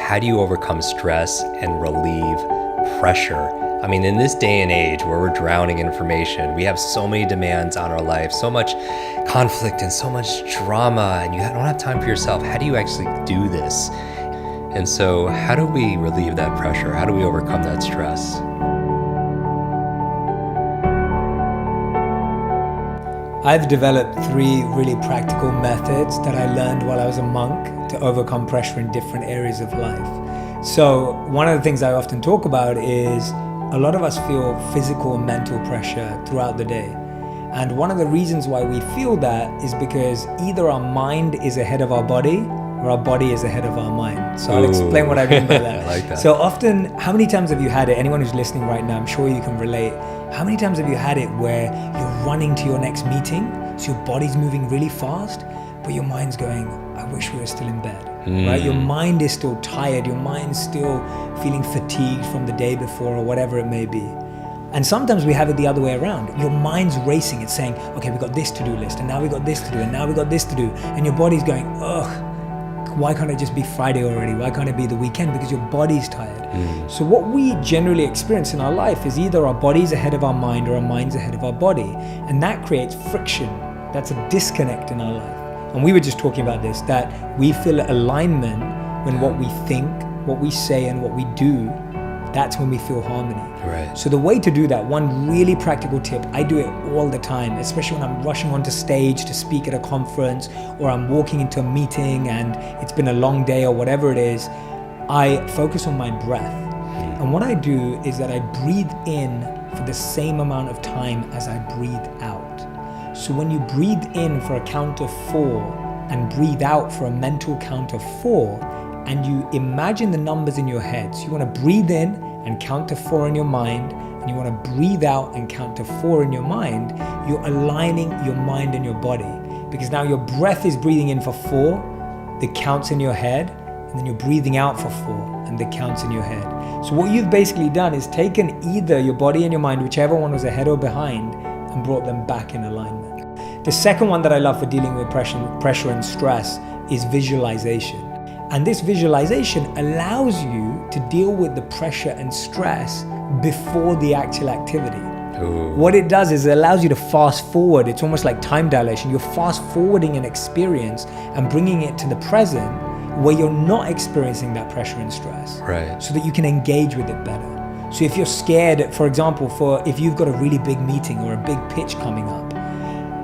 how do you overcome stress and relieve pressure? I mean, in this day and age where we're drowning in information, we have so many demands on our life, so much conflict and so much drama, and you don't have time for yourself. How do you actually do this? And so how do we relieve that pressure? How do we overcome that stress? I've developed 3 really practical methods that I learned while I was a monk to overcome pressure in different areas of life. So one of the things I often talk about is a lot of us feel physical and mental pressure throughout the day. And one of the reasons why we feel that is because either our mind is ahead of our body or our body is ahead of our mind. So I'll explain what I mean by that. I like that. So often, how many times have you had it? Anyone who's listening right now, I'm sure you can relate. How many times have you had it where you're running to your next meeting, so your body's moving really fast, but your mind's going, I wish we were still in bed, right? Your mind is still tired. Your mind's still feeling fatigued from the day before or whatever it may be. And sometimes we have it the other way around. Your mind's racing. It's saying, okay, we got this to-do list, and now we got this to do, and now we got this to do. And your body's going, ugh, why can't it just be Friday already? Why can't it be the weekend? Because your body's tired. So what we generally experience in our life is either our body's ahead of our mind or our mind's ahead of our body. And that creates friction. That's a disconnect in our life. And we were just talking about this, that we feel alignment when what we think, what we say, and what we do, that's when we feel harmony. Right. So the way to do that, one really practical tip, I do it all the time, especially when I'm rushing onto stage to speak at a conference, or I'm walking into a meeting and it's been a long day or whatever it is, I focus on my breath. And what I do is that I breathe in for the same amount of time as I breathe out. So when you breathe in for a count of 4 and breathe out for a mental count of 4, and you imagine the numbers in your head. So you want to breathe in and count to 4 in your mind, and you want to breathe out and count to 4 in your mind. You're aligning your mind and your body, because now your breath is breathing in for 4, the counts in your head, and then you're breathing out for 4, and the counts in your head. So what you've basically done is taken either your body and your mind, whichever one was ahead or behind, and brought them back in alignment. The second one that I love for dealing with pressure and stress is visualization. And this visualization allows you to deal with the pressure and stress before the actual activity. Ooh. What it does is it allows you to fast forward. It's almost like time dilation. You're fast forwarding an experience and bringing it to the present where you're not experiencing that pressure and stress. Right. So that you can engage with it better. So if you're scared, for example, if you've got a really big meeting or a big pitch coming up,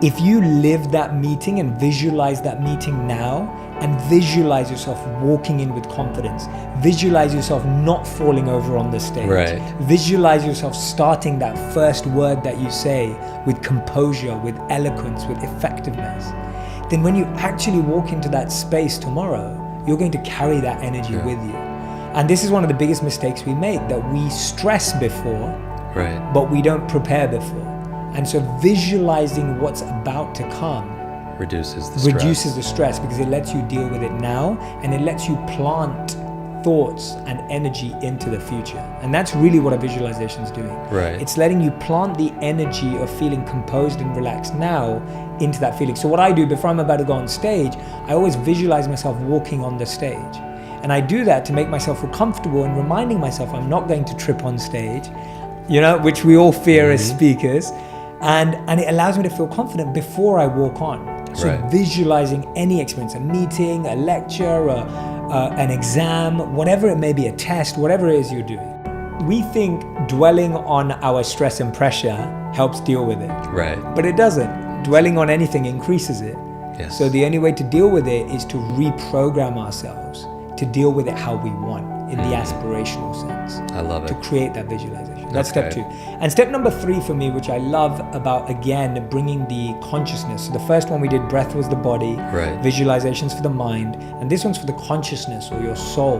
if you live that meeting and visualize that meeting now, and visualize yourself walking in with confidence, visualize yourself not falling over on the stage, right. Visualize yourself starting that first word that you say with composure, with eloquence, with effectiveness, then when you actually walk into that space tomorrow, you're going to carry that energy with you. And this is one of the biggest mistakes we make, that we stress before, right, but we don't prepare before. And so visualizing what's about to come reduces the stress because it lets you deal with it now, and it lets you plant thoughts and energy into the future. And that's really what a visualization is doing. Right. It's letting you plant the energy of feeling composed and relaxed now into that feeling. So what I do before I'm about to go on stage, I always visualize myself walking on the stage. And I do that to make myself feel comfortable and reminding myself I'm not going to trip on stage, which we all fear as speakers. And it allows me to feel confident before I walk on. So right. Visualizing any experience, a meeting, a lecture, an exam, whatever it may be, a test, whatever it is you're doing. We think dwelling on our stress and pressure helps deal with it. Right. But it doesn't. Dwelling on anything increases it. Yes. So the only way to deal with it is to reprogram ourselves to deal with it how we want, in the aspirational sense. I love it. To create that visualization. That's step 2. And step number 3 for me, which I love about, again, bringing the consciousness. So the first one we did, breath was the body, right. Visualizations for the mind, and this one's for the consciousness or your soul.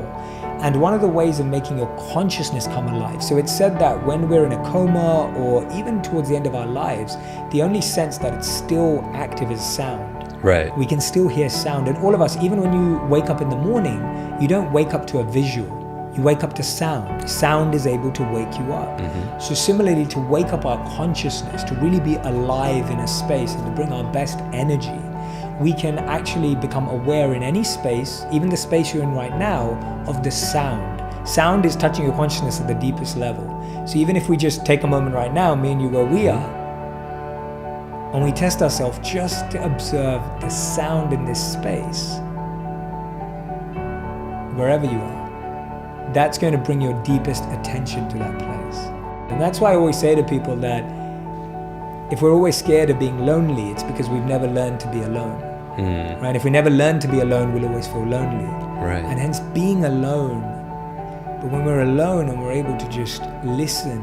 And one of the ways of making your consciousness come alive. So it's said that when we're in a coma or even towards the end of our lives, the only sense that it's still active is sound. Right. We can still hear sound. And all of us, even when you wake up in the morning, you don't wake up to a visual. You wake up to sound. Sound is able to wake you up. Mm-hmm. So similarly, to wake up our consciousness, to really be alive in a space and to bring our best energy, we can actually become aware in any space, even the space you're in right now, of the sound. Sound is touching your consciousness at the deepest level. So even if we just take a moment right now, me and you where we are, and we test ourselves just to observe the sound in this space, wherever you are, that's going to bring your deepest attention to that place. And that's why I always say to people that if we're always scared of being lonely, it's because we've never learned to be alone. Right? If we never learn to be alone, we'll always feel lonely. Right. And hence being alone. But when we're alone and we're able to just listen,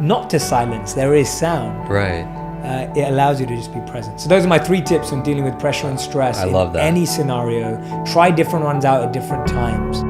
not to silence, there is sound. Right. It allows you to just be present. So those are my 3 tips on dealing with pressure and stress I love that. any scenario. Try different ones out at different times.